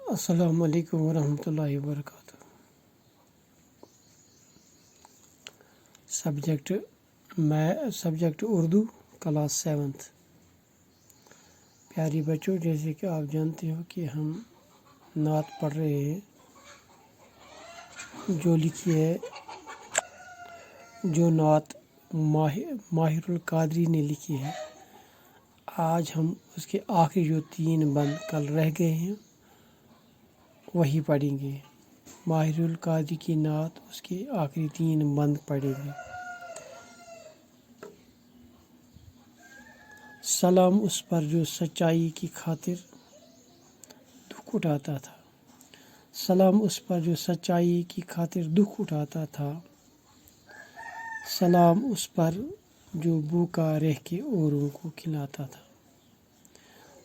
السلام علیکم ورحمۃ اللہ وبرکاتہ۔ Subject Urdu, class 7۔ پیاری بچوں، جیسے کہ آپ جانتے ہو کہ ہم نعت پڑھ رہے ہیں جو لکھی ہے، جو نعت ماہر القادری نے لکھی ہے۔ آج ہم اس کے آخری جو 3 بند کل رہ گئے ہیں وہی پڑھیں گے۔ ماہر القادری کی نعت، اس کے آخری 3 بند پڑھیں گے۔ سلام اس پر جو سچائی کی خاطر دکھ اٹھاتا تھا، سلام اس پر جو سچائی کی خاطر دکھ اٹھاتا تھا، سلام اس پر جو بھوکا رہ کے اوروں کو کھلاتا تھا،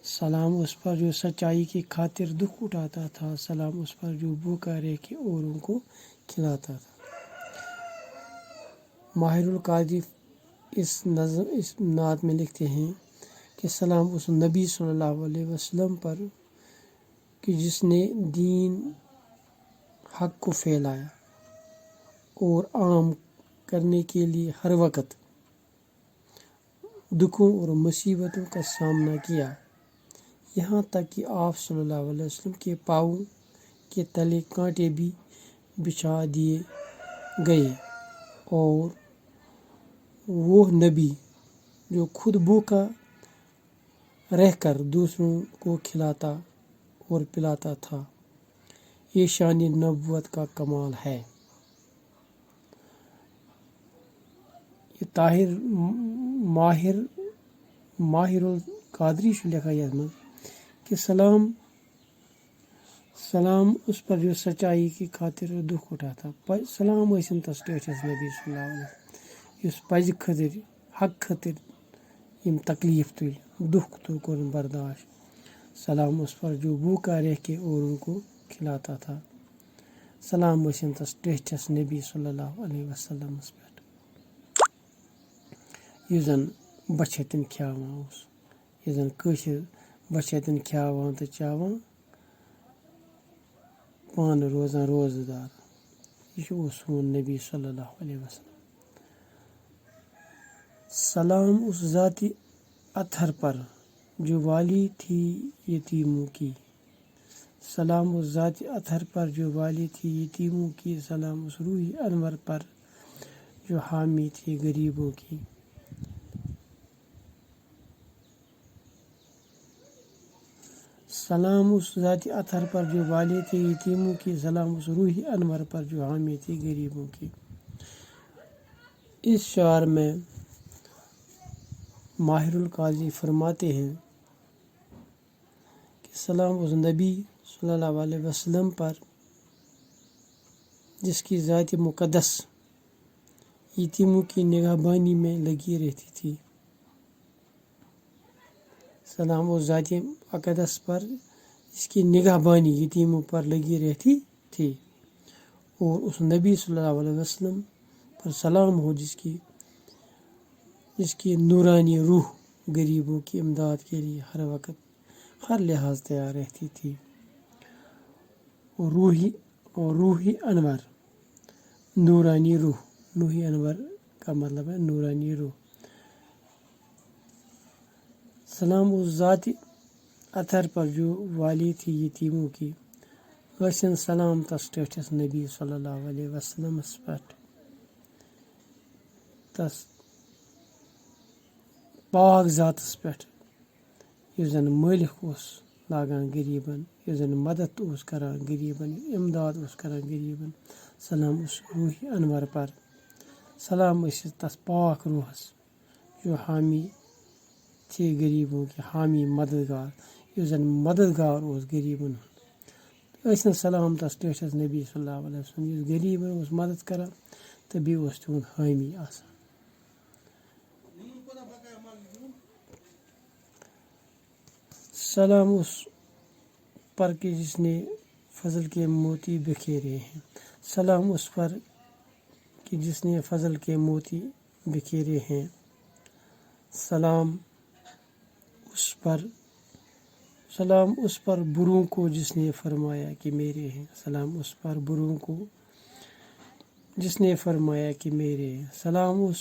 سلام اس پر جو سچائی کی خاطر دکھ اٹھاتا تھا، سلام اس پر جو بھوکا رہ کے اوروں کو کھلاتا تھا۔ ماہر القادری اس نعت میں لکھتے ہیں کہ سلام اس نبی صلی اللہ علیہ وسلم پر کہ جس نے دین حق کو پھیلایا اور عام کرنے کے لیے ہر وقت دکھوں اور مصیبتوں کا سامنا کیا، یہاں تک کہ آپ صلی اللہ علیہ وسلم کے پاؤں کے تلے کانٹے بھی بچھا دیے گئے، اور وہ نبی جو خود بھوکا رہ کر دوسروں کو کھلاتا اور پلاتا تھا، یہ شان نبوت کا کمال ہے۔ یہ ماہر القادری سے لکھا ہے کہ سلام اس پر جو سچائی کی خاطر دکھ اٹھاتا، سلام ٲسِن تس ٹٲٹھِس نبی صلی اللہ علیہ وسلم یُس پزِ خٲطر حق خٲطر یم تکلیف تُلۍ، دکھ کوٚرُن برداشت، سلام اس پر جو بھوکا رہ کے اوروں کو کھلاتا تھا، سلام ٲسِن تس ٹٲٹھِس نبی صلی اللہ علیہ وسلمس پٮ۪ٹھ یُس زن بچھِ ہتٮ۪ن کھیاوان اوس، یُس زن کٲشِر بچھِ ہتٮ۪ن کھیاوان تہٕ چاوان، پانہٕ روزان روزدار، یہ اوس سون نبی صلی اللہ علیہ وسلم۔ سلام اس ذات اطہر پر جو والی تھی یتیموں کی، سلام اس ذات اطہر پر جو والی تھی یتیموں کی، سلام اس روح انور پر جو حامی تھی غریبوں کی، سلام اس ذات اطہر پر جو والی تھی یتیموں کی، سلام اس روح انور پر جو حامی تھی غریبوں کی۔ اس شعر میں ماہر القادری فرماتے ہیں کہ سلام اس نبی صلی اللہ علیہ وسلم پر جس کی ذات مقدس یتیموں کی نگہبانی میں لگی رہتی تھی، سلام اس ذات مقدس پر جس کی نگہبانی یتیموں پر لگی رہتی تھی، اور اس نبی صلی اللہ علیہ وسلم پر سلام ہو جس کی نورانی روح غریبوں کی امداد کے لیے ہر وقت ہر لحاظ تیار رہتی تھی، اور روحی انور، نورانی روح، روحی انور کا مطلب ہے نورانی روح۔ سلام اس ذات اطہر پر جو والی تھی یتیموں کی، ٲسِن سلام تس ٹٲٹھِس نبی صلی اللہ علیہ وسلمس پٮ۪ٹھ، تس پاک ذاتس پٮ۪ٹھ یُس زن مٲلِک اوس لاگان غریبن، یُس زن مدد اوس کران غریبن، امداد اوس کران غریبن، سلام اس روح انور پر، سلام ٲسِس تس پاک روحس جو حامی تھی غریبوں کی، حامی مددگار، یُس زن مددگار اوس غریبن ہُنٛد، ٲسِن سلام تس ٹٲٹھِس نبی صلی اللہ علیہ وسلم یُس غریبن اوس مدد کران تہٕ بیٚیہِ اوس تِہُنٛد حٲمی آسان۔ سلام اس پر کہ جس نے فضل کے موتی بکھیرے ہیں، سلام اس پر کہ جس نے فضل کے موتی بکھیرے ہیں، سلام اس پر سلام اس پر بروں کو جس نے فرمایا کہ میرے ہیں، سلام اس پر بروں کو جس نے فرمایا کہ میرے ہیں، سلام اس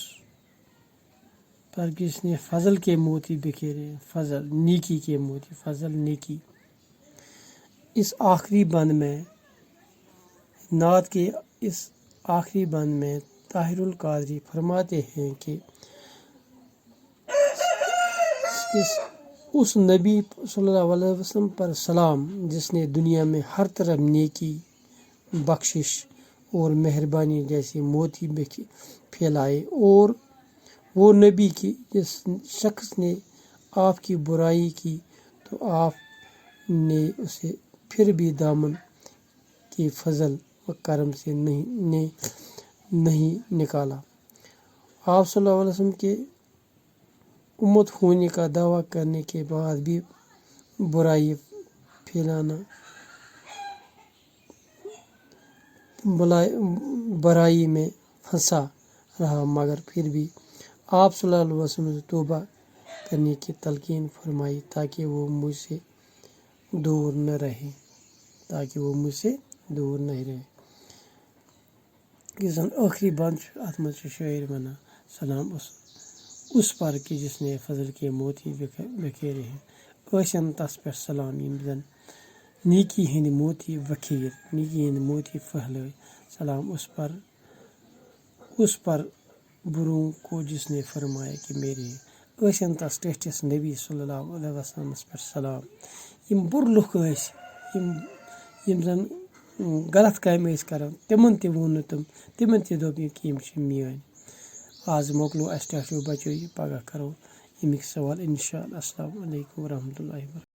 پر جس نے فضل کے موتی بکھیرے، فضل نیکی کے موتی، فضل نیکی۔ اس آخری بند میں نعت کے اس آخری بند میں طاہر القادری فرماتے ہیں کہ اس نبی صلی اللہ علیہ وسلم پر سلام جس نے دنیا میں ہر طرف نیکی، بخشش اور مہربانی جیسے موتی پھیلائے، اور وہ نبی کی جس شخص نے آپ کی برائی کی تو آپ نے اسے پھر بھی دامن کے فضل و کرم سے نہیں نکالا۔ آپ صلی اللہ علیہ وسلم کے امت ہونے کا دعویٰ کرنے کے بعد بھی برائی پھیلانا، برائی میں پھنسا رہا، مگر پھر بھی آپ صلی اللہ علیہ وسلم نے توبہ کرنے کی تلقین فرمائی تاکہ وہ مجھ سے دور نہ رہے، یہ زن ٲخری بند چھُ اَتھ منٛز چھُ شٲعر وَنان سلام اس پر کہ جس نے فضل کے موتی بکھیرے ہیں، ٲسِن تس پٮ۪ٹھ سلام یِم زن نیکی ہٕنٛدۍ موتی وکھیر، نیکی ہٕنٛدۍ موتی پھہلٲے، سلام اس پر بروں کو جس نے فرمایا کہ میرے ہیں، ٲسِن تس ٹیٹھِس نبی صلی اللہ علیہ وسلمس پٮ۪ٹھ سلام۔ یِم بُرٕ لُکھ ٲسۍ، یِم زن غلط کامہِ ٲسۍ کران، تِمن تہِ ووٚن نہٕ تِمن تہِ دوٚپ یہِ کہِ یِم چھِ میٲنۍ۔ آز مۄکلو اَسہِ ٹاٹھیو بچو یہِ، پگاہ کرو اَمِکۍ سوال اِنشاء اللہ۔ السلام علیکم ورحمتہ اللہ وبرکاتہ۔